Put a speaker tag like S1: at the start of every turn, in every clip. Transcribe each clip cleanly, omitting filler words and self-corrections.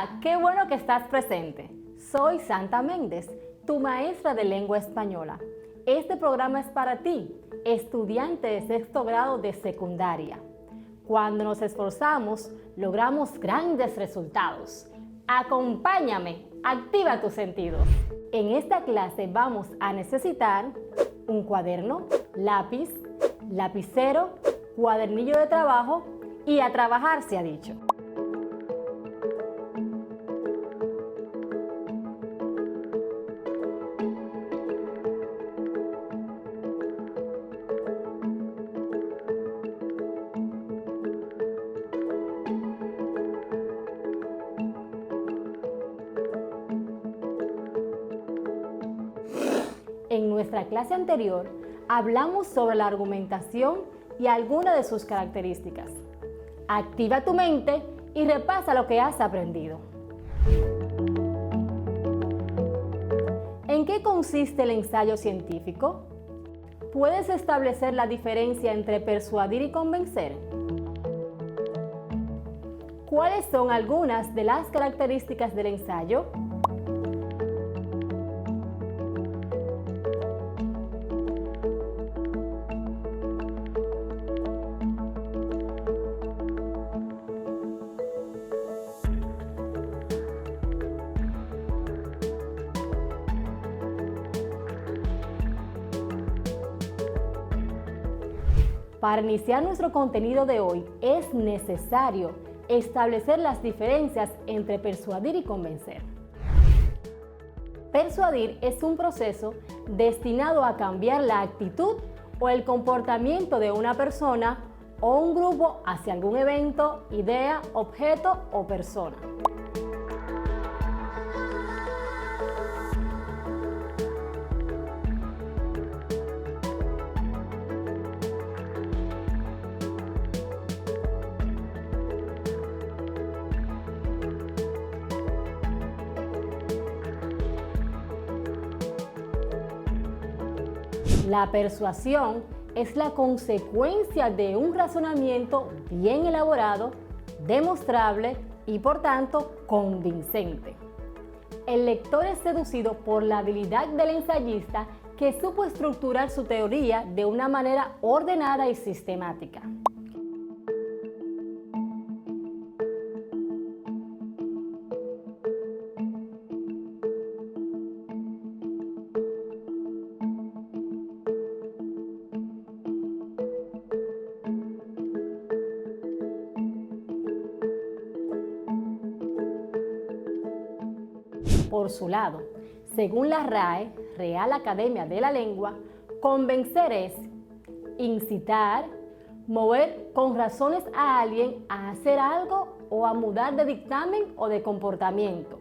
S1: Hola, qué bueno que estás presente. Soy Santa Méndez, tu maestra de lengua española. Este programa es para ti, estudiante de sexto grado de secundaria. Cuando nos esforzamos, logramos grandes resultados. Acompáñame, activa tus sentidos. En esta clase vamos a necesitar un cuaderno, lápiz, lapicero, cuadernillo de trabajo y a trabajar se ha dicho. En nuestra clase anterior hablamos sobre la argumentación y algunas de sus características. Activa tu mente y repasa lo que has aprendido. ¿En qué consiste el ensayo científico? ¿Puedes establecer la diferencia entre persuadir y convencer? ¿Cuáles son algunas de las características del ensayo? Para iniciar nuestro contenido de hoy es necesario establecer las diferencias entre persuadir y convencer. Persuadir es un proceso destinado a cambiar la actitud o el comportamiento de una persona o un grupo hacia algún evento, idea, objeto o persona. La persuasión es la consecuencia de un razonamiento bien elaborado, demostrable y por tanto convincente. El lector es seducido por la habilidad del ensayista que supo estructurar su teoría de una manera ordenada y sistemática. Por su lado, según la RAE, Real Academia de la Lengua, convencer es incitar, mover con razones a alguien a hacer algo o a mudar de dictamen o de comportamiento.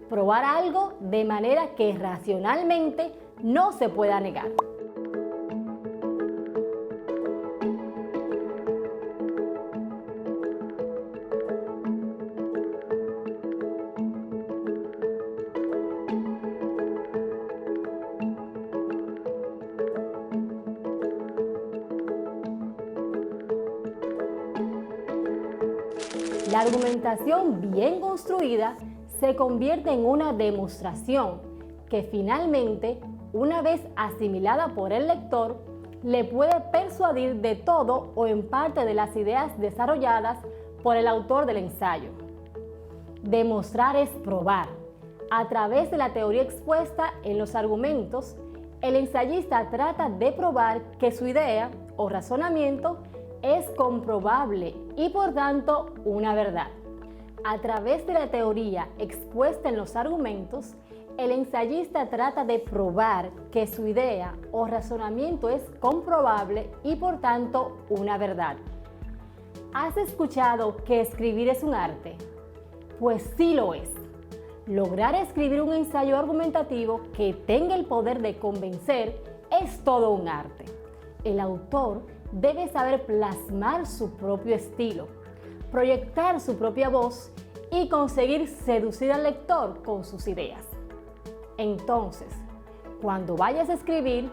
S1: Probar algo de manera que racionalmente no se pueda negar. La argumentación bien construida se convierte en una demostración que finalmente, una vez asimilada por el lector, le puede persuadir de todo o en parte de las ideas desarrolladas por el autor del ensayo. Demostrar es probar. A través de la teoría expuesta en los argumentos, el ensayista trata de probar que su idea o razonamiento es comprobable y por tanto una verdad. A través de la teoría expuesta en los argumentos, el ensayista trata de probar que su idea o razonamiento es comprobable y por tanto una verdad. ¿Has escuchado que escribir es un arte? Pues sí lo es. Lograr escribir un ensayo argumentativo que tenga el poder de convencer es todo un arte. El autor debe saber plasmar su propio estilo, proyectar su propia voz y conseguir seducir al lector con sus ideas. Entonces, cuando vayas a escribir,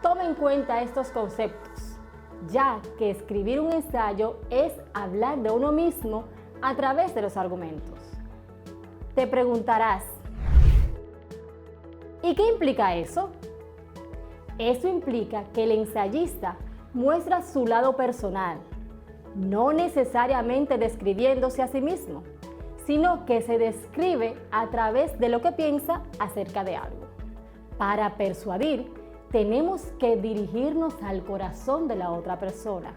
S1: toma en cuenta estos conceptos, ya que escribir un ensayo es hablar de uno mismo a través de los argumentos. Te preguntarás, ¿y qué implica eso? Eso implica que el ensayista muestra su lado personal, no necesariamente describiéndose a sí mismo, sino que se describe a través de lo que piensa acerca de algo. Para persuadir, tenemos que dirigirnos al corazón de la otra persona.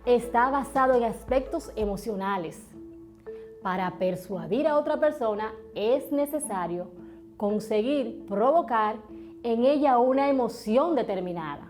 S1: Está basado en aspectos emocionales. Para persuadir a otra persona es necesario conseguir provocar en ella una emoción determinada.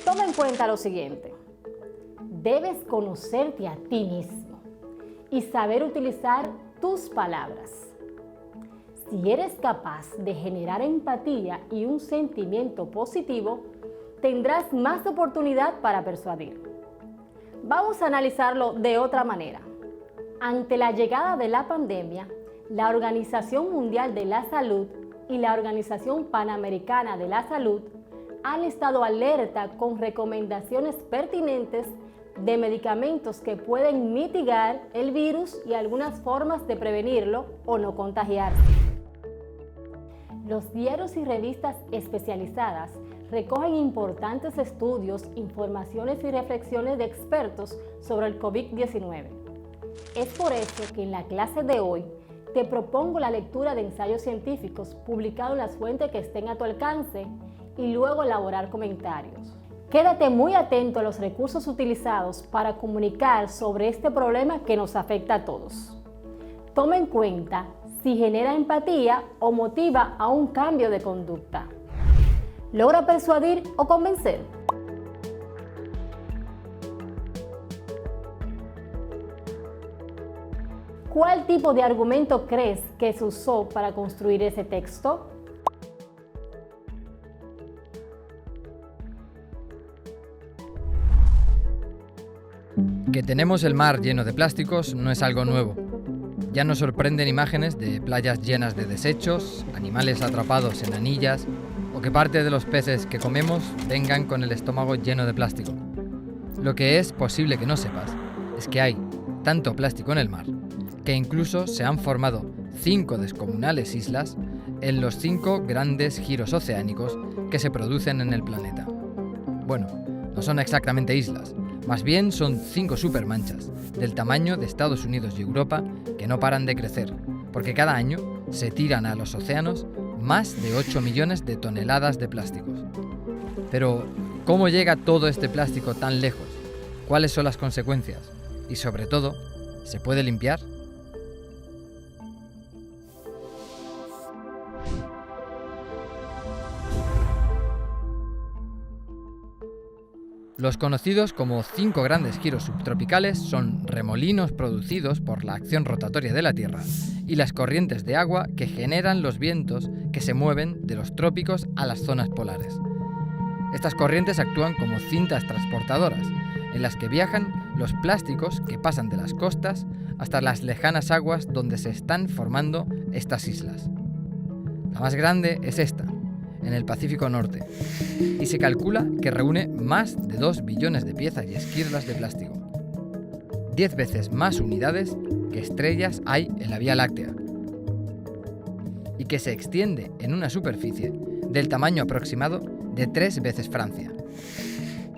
S1: Toma en cuenta lo siguiente. Debes conocerte a ti mismo y saber utilizar tus palabras. Si eres capaz de generar empatía y un sentimiento positivo, tendrás más oportunidad para persuadir. Vamos a analizarlo de otra manera. Ante la llegada de la pandemia, la Organización Mundial de la Salud y la Organización Panamericana de la Salud han estado alerta con recomendaciones pertinentes de medicamentos que pueden mitigar el virus y algunas formas de prevenirlo o no contagiarse. Los diarios y revistas especializadas recogen importantes estudios, informaciones y reflexiones de expertos sobre el COVID-19. Es por eso que en la clase de hoy te propongo la lectura de ensayos científicos publicados en las fuentes que estén a tu alcance y luego elaborar comentarios. Quédate muy atento a los recursos utilizados para comunicar sobre este problema que nos afecta a todos. Toma en cuenta si genera empatía o motiva a un cambio de conducta. ¿Logra persuadir o convencer? ¿Cuál tipo de argumento crees que se usó para construir ese texto?
S2: Que tenemos el mar lleno de plásticos no es algo nuevo. Ya nos sorprenden imágenes de playas llenas de desechos, animales atrapados en anillas o que parte de los peces que comemos vengan con el estómago lleno de plástico. Lo que es posible que no sepas es que hay tanto plástico en el mar que incluso se han formado 5 descomunales islas en los 5 grandes giros oceánicos que se producen en el planeta. Bueno, no son exactamente islas. Más bien son 5 supermanchas, del tamaño de Estados Unidos y Europa, que no paran de crecer, porque cada año se tiran a los océanos más de 8 millones de toneladas de plásticos. Pero, ¿cómo llega todo este plástico tan lejos? ¿Cuáles son las consecuencias? Y sobre todo, ¿se puede limpiar? Los conocidos como 5 grandes giros subtropicales son remolinos producidos por la acción rotatoria de la Tierra y las corrientes de agua que generan los vientos que se mueven de los trópicos a las zonas polares. Estas corrientes actúan como cintas transportadoras, en las que viajan los plásticos que pasan de las costas hasta las lejanas aguas donde se están formando estas islas. La más grande es esta, en el Pacífico Norte, y se calcula que reúne más de 2 billones de piezas y esquirlas de plástico. 10 veces más unidades que estrellas hay en la Vía Láctea, y que se extiende en una superficie del tamaño aproximado de 3 veces Francia.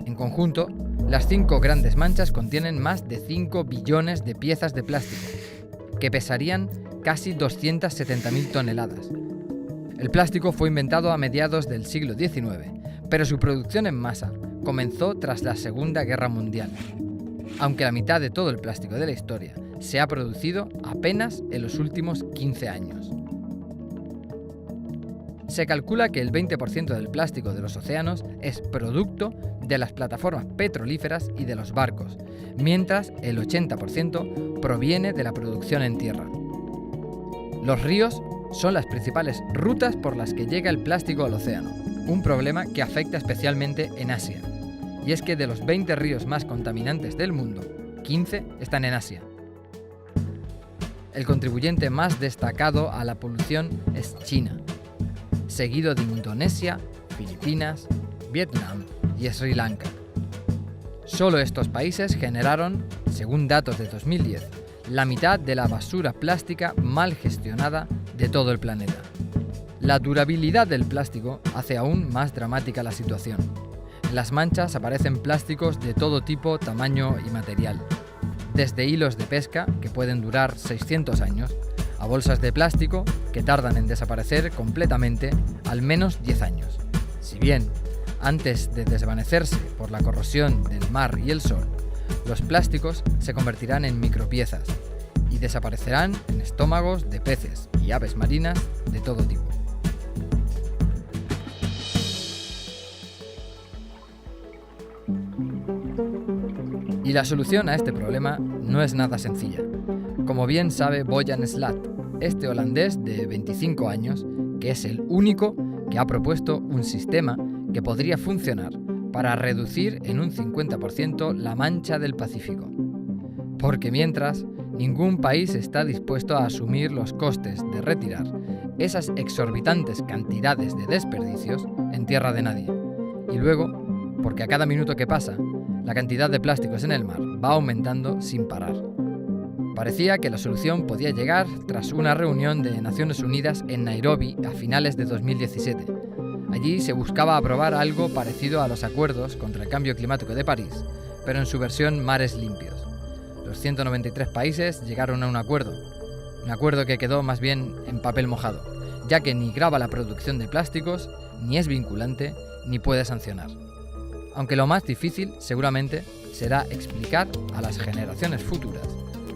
S2: En conjunto, las 5 grandes manchas contienen más de 5 billones de piezas de plástico, que pesarían casi 270.000 toneladas. El plástico fue inventado a mediados del siglo XIX, pero su producción en masa comenzó tras la Segunda Guerra Mundial, aunque la mitad de todo el plástico de la historia se ha producido apenas en los últimos 15 años. Se calcula que el 20% del plástico de los océanos es producto de las plataformas petrolíferas y de los barcos, mientras el 80% proviene de la producción en tierra. Los ríos son las principales rutas por las que llega el plástico al océano, un problema que afecta especialmente en Asia. Y es que de los 20 ríos más contaminantes del mundo, 15 están en Asia. El contribuyente más destacado a la polución es China, seguido de Indonesia, Filipinas, Vietnam y Sri Lanka. Solo estos países generaron, según datos de 2010, la mitad de la basura plástica mal gestionada de todo el planeta. La durabilidad del plástico hace aún más dramática la situación. En las manchas aparecen plásticos de todo tipo, tamaño y material, desde hilos de pesca, que pueden durar 600 años, a bolsas de plástico, que tardan en desaparecer completamente al menos 10 años. Si bien, antes de desvanecerse por la corrosión del mar y el sol, los plásticos se convertirán en micropiezas y desaparecerán en estómagos de peces y aves marinas de todo tipo. Y la solución a este problema no es nada sencilla. Como bien sabe Boyan Slat, este holandés de 25 años, que es el único que ha propuesto un sistema que podría funcionar para reducir en un 50% la mancha del Pacífico. Porque mientras, ningún país está dispuesto a asumir los costes de retirar esas exorbitantes cantidades de desperdicios en tierra de nadie. Y luego, porque a cada minuto que pasa, la cantidad de plásticos en el mar va aumentando sin parar. Parecía que la solución podía llegar tras una reunión de Naciones Unidas en Nairobi a finales de 2017. Allí se buscaba aprobar algo parecido a los acuerdos contra el cambio climático de París, pero en su versión mares limpios. Los 193 países llegaron a un acuerdo que quedó más bien en papel mojado, ya que ni grava la producción de plásticos, ni es vinculante, ni puede sancionar. Aunque lo más difícil, seguramente, será explicar a las generaciones futuras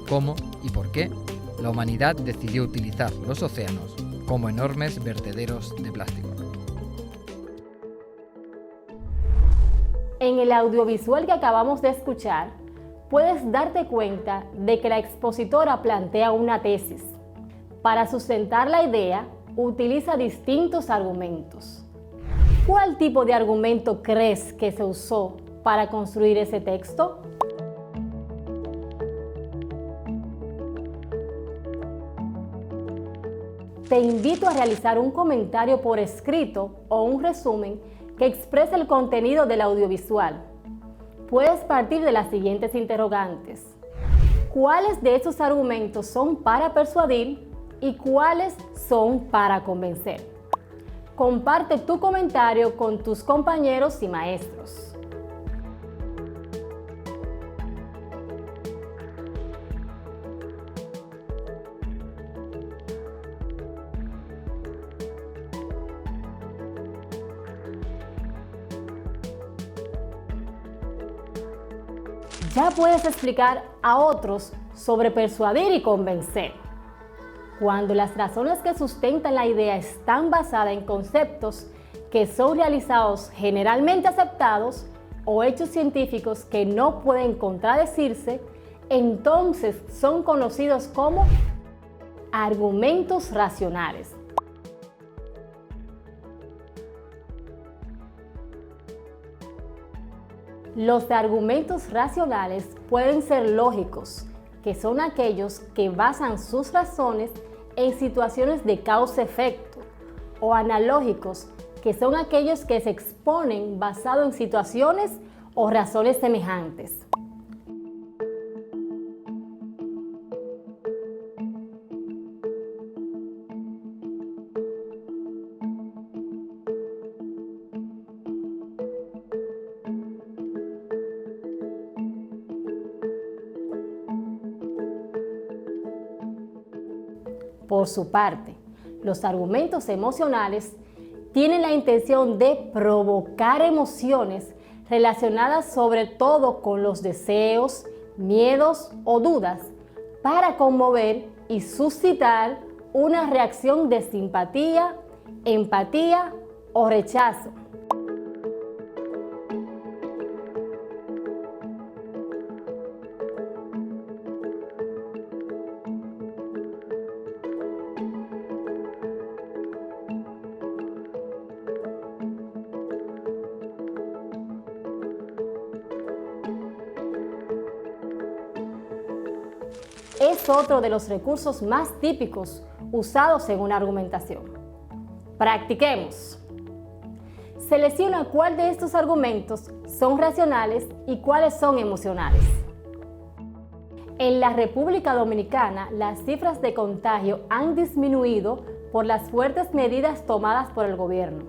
S2: cómo y por qué la humanidad decidió utilizar los océanos como enormes vertederos de plástico.
S1: En el audiovisual que acabamos de escuchar, puedes darte cuenta de que la expositora plantea una tesis. Para sustentar la idea, utiliza distintos argumentos. ¿Cuál tipo de argumento crees que se usó para construir ese texto? Te invito a realizar un comentario por escrito o un resumen que exprese el contenido del audiovisual. Puedes partir de las siguientes interrogantes. ¿Cuáles de esos argumentos son para persuadir y cuáles son para convencer? Comparte tu comentario con tus compañeros y maestros. Ya puedes explicar a otros sobre persuadir y convencer. Cuando las razones que sustentan la idea están basadas en conceptos que son realizados generalmente aceptados o hechos científicos que no pueden contradecirse, entonces son conocidos como argumentos racionales. Los argumentos racionales pueden ser lógicos, que son aquellos que basan sus razones en situaciones de causa-efecto, o analógicos, que son aquellos que se exponen basado en situaciones o razones semejantes. Por su parte, los argumentos emocionales tienen la intención de provocar emociones relacionadas sobre todo con los deseos, miedos o dudas, para conmover y suscitar una reacción de simpatía, empatía o rechazo. es otro de los recursos más típicos usados en una argumentación. Practiquemos. Selecciona cuál de estos argumentos son racionales y cuáles son emocionales. En la República Dominicana, las cifras de contagio han disminuido por las fuertes medidas tomadas por el gobierno.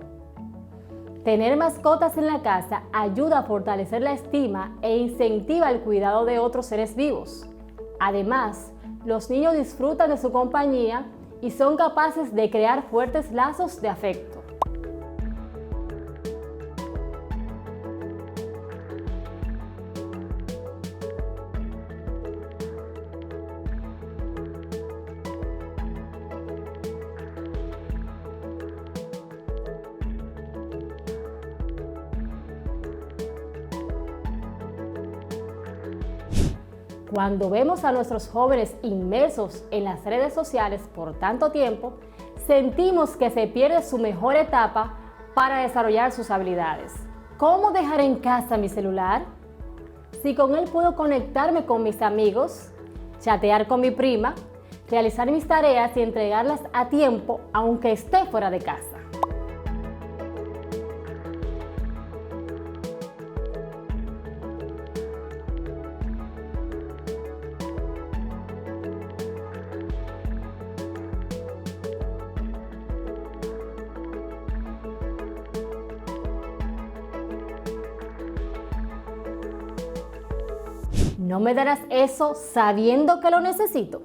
S1: Tener mascotas en la casa ayuda a fortalecer la estima e incentiva el cuidado de otros seres vivos. Además, los niños disfrutan de su compañía y son capaces de crear fuertes lazos de afecto. Cuando vemos a nuestros jóvenes inmersos en las redes sociales por tanto tiempo, sentimos que se pierde su mejor etapa para desarrollar sus habilidades. ¿Cómo dejar en casa mi celular? Si con él puedo conectarme con mis amigos, chatear con mi prima, realizar mis tareas y entregarlas a tiempo aunque esté fuera de casa. ¿No me darás eso sabiendo que lo necesito?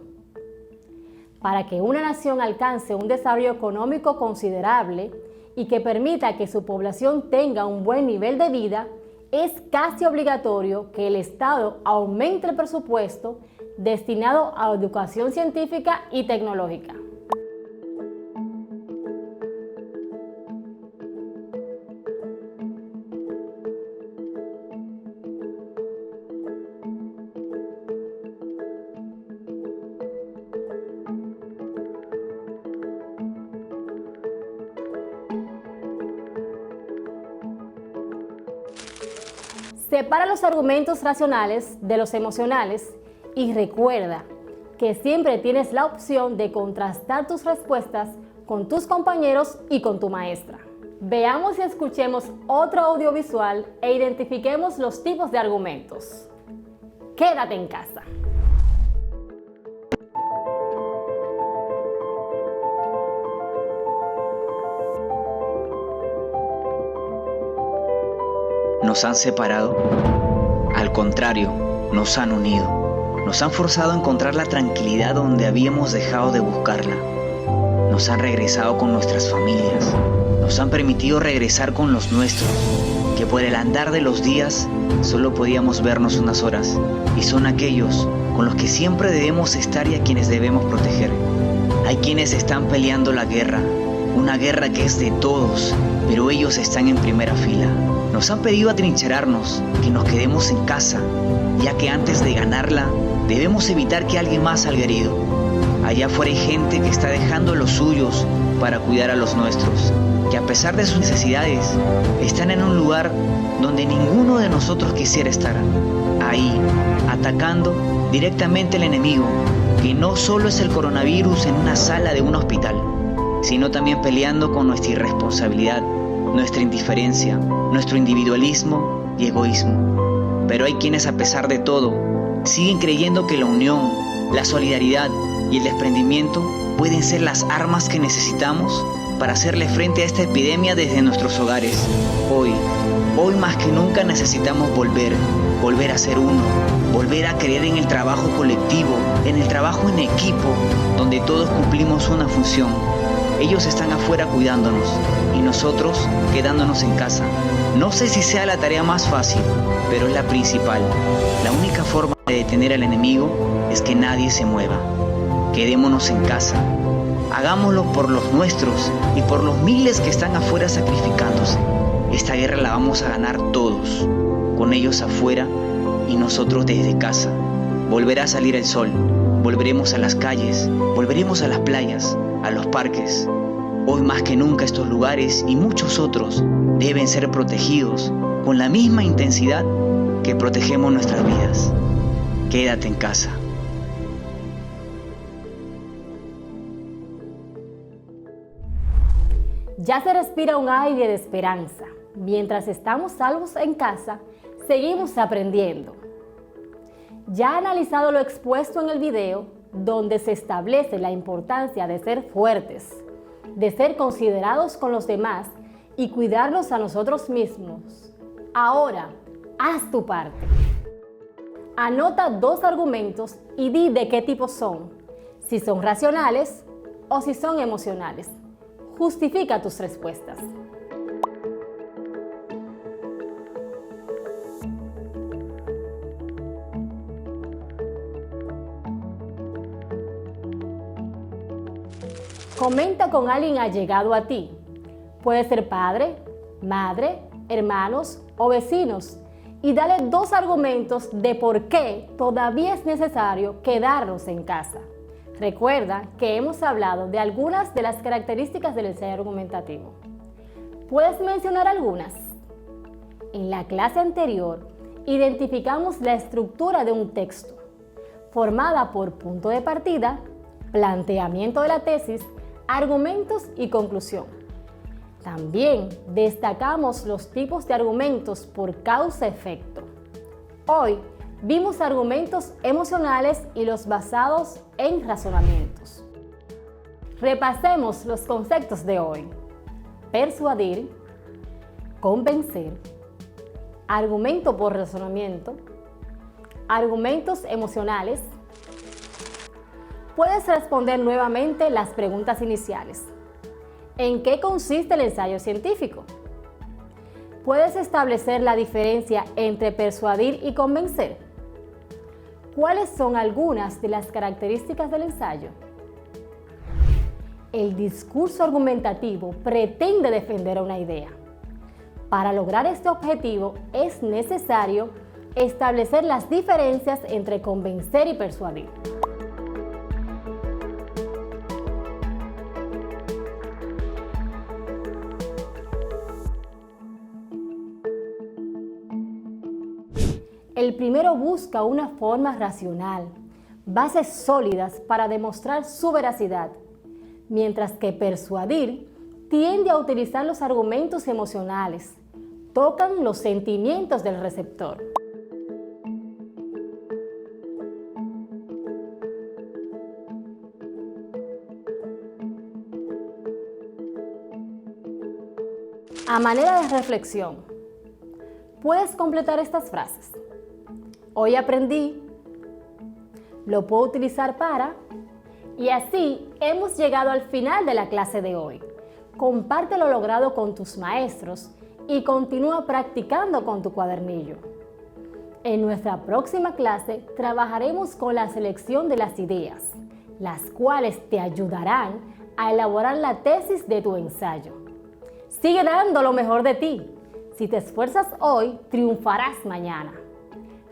S1: Para que una nación alcance un desarrollo económico considerable y que permita que su población tenga un buen nivel de vida, es casi obligatorio que el Estado aumente el presupuesto destinado a educación científica y tecnológica. Separa los argumentos racionales de los emocionales y recuerda que siempre tienes la opción de contrastar tus respuestas con tus compañeros y con tu maestra. Veamos y escuchemos otro audiovisual e identifiquemos los tipos de argumentos. Quédate en casa.
S3: ¿Nos han separado? Al contrario, nos han unido. Nos han forzado a encontrar la tranquilidad donde habíamos dejado de buscarla. Nos han regresado con nuestras familias. Nos han permitido regresar con los nuestros, que por el andar de los días solo podíamos vernos unas horas. Y son aquellos con los que siempre debemos estar y a quienes debemos proteger. Hay quienes están peleando la guerra, una guerra que es de todos, pero ellos están en primera fila. Nos han pedido atrincherarnos, que nos quedemos en casa, ya que antes de ganarla, debemos evitar que alguien más salga herido. Allá afuera hay gente que está dejando los suyos para cuidar a los nuestros, que a pesar de sus necesidades, están en un lugar donde ninguno de nosotros quisiera estar. Ahí, atacando directamente al enemigo, que no solo es el coronavirus en una sala de un hospital, sino también peleando con nuestra irresponsabilidad, nuestra indiferencia, nuestro individualismo y egoísmo. Pero hay quienes, a pesar de todo, siguen creyendo que la unión, la solidaridad y el desprendimiento pueden ser las armas que necesitamos para hacerle frente a esta epidemia desde nuestros hogares. Hoy más que nunca necesitamos volver a ser uno, volver a creer en el trabajo colectivo, en el trabajo en equipo, donde todos cumplimos una función. Ellos están afuera cuidándonos y nosotros quedándonos en casa. No sé si sea la tarea más fácil, pero es la principal. La única forma de detener al enemigo es que nadie se mueva. Quedémonos en casa. Hagámoslo por los nuestros y por los miles que están afuera sacrificándose. Esta guerra la vamos a ganar todos, con ellos afuera y nosotros desde casa. Volverá a salir el sol, volveremos a las calles, volveremos a las playas, a los parques. Hoy más que nunca estos lugares y muchos otros deben ser protegidos con la misma intensidad que protegemos nuestras vidas. Quédate en casa.
S1: Ya se respira un aire de esperanza. Mientras estamos salvos en casa, seguimos aprendiendo. Ya ha analizado lo expuesto en el video, donde se establece la importancia de ser fuertes, de ser considerados con los demás y cuidarnos a nosotros mismos. Ahora, haz tu parte. Anota 2 argumentos y di de qué tipo son, si son racionales o si son emocionales. Justifica tus respuestas. Comenta con alguien allegado a ti. Puede ser padre, madre, hermanos o vecinos. Y dale 2 argumentos de por qué todavía es necesario quedarnos en casa. Recuerda que hemos hablado de algunas de las características del ensayo argumentativo. ¿Puedes mencionar algunas? En la clase anterior, identificamos la estructura de un texto, formada por punto de partida, planteamiento de la tesis, argumentos y conclusión. También destacamos los tipos de argumentos por causa-efecto. Hoy vimos argumentos emocionales y los basados en razonamientos. Repasemos los conceptos de hoy: persuadir, convencer, argumento por razonamiento, argumentos emocionales. Puedes responder nuevamente las preguntas iniciales. ¿En qué consiste el ensayo científico? ¿Puedes establecer la diferencia entre persuadir y convencer? ¿Cuáles son algunas de las características del ensayo? El discurso argumentativo pretende defender una idea. Para lograr este objetivo es necesario establecer las diferencias entre convencer y persuadir. El primero busca una forma racional, bases sólidas para demostrar su veracidad, mientras que persuadir tiende a utilizar los argumentos emocionales, tocan los sentimientos del receptor. A manera de reflexión, puedes completar estas frases. Hoy aprendí, lo puedo utilizar para, y así hemos llegado al final de la clase de hoy. Comparte lo logrado con tus maestros y continúa practicando con tu cuadernillo. En nuestra próxima clase trabajaremos con la selección de las ideas, las cuales te ayudarán a elaborar la tesis de tu ensayo. Sigue dando lo mejor de ti. Si te esfuerzas hoy, triunfarás mañana.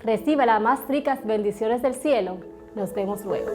S1: Recibe las más ricas bendiciones del cielo. Nos vemos luego.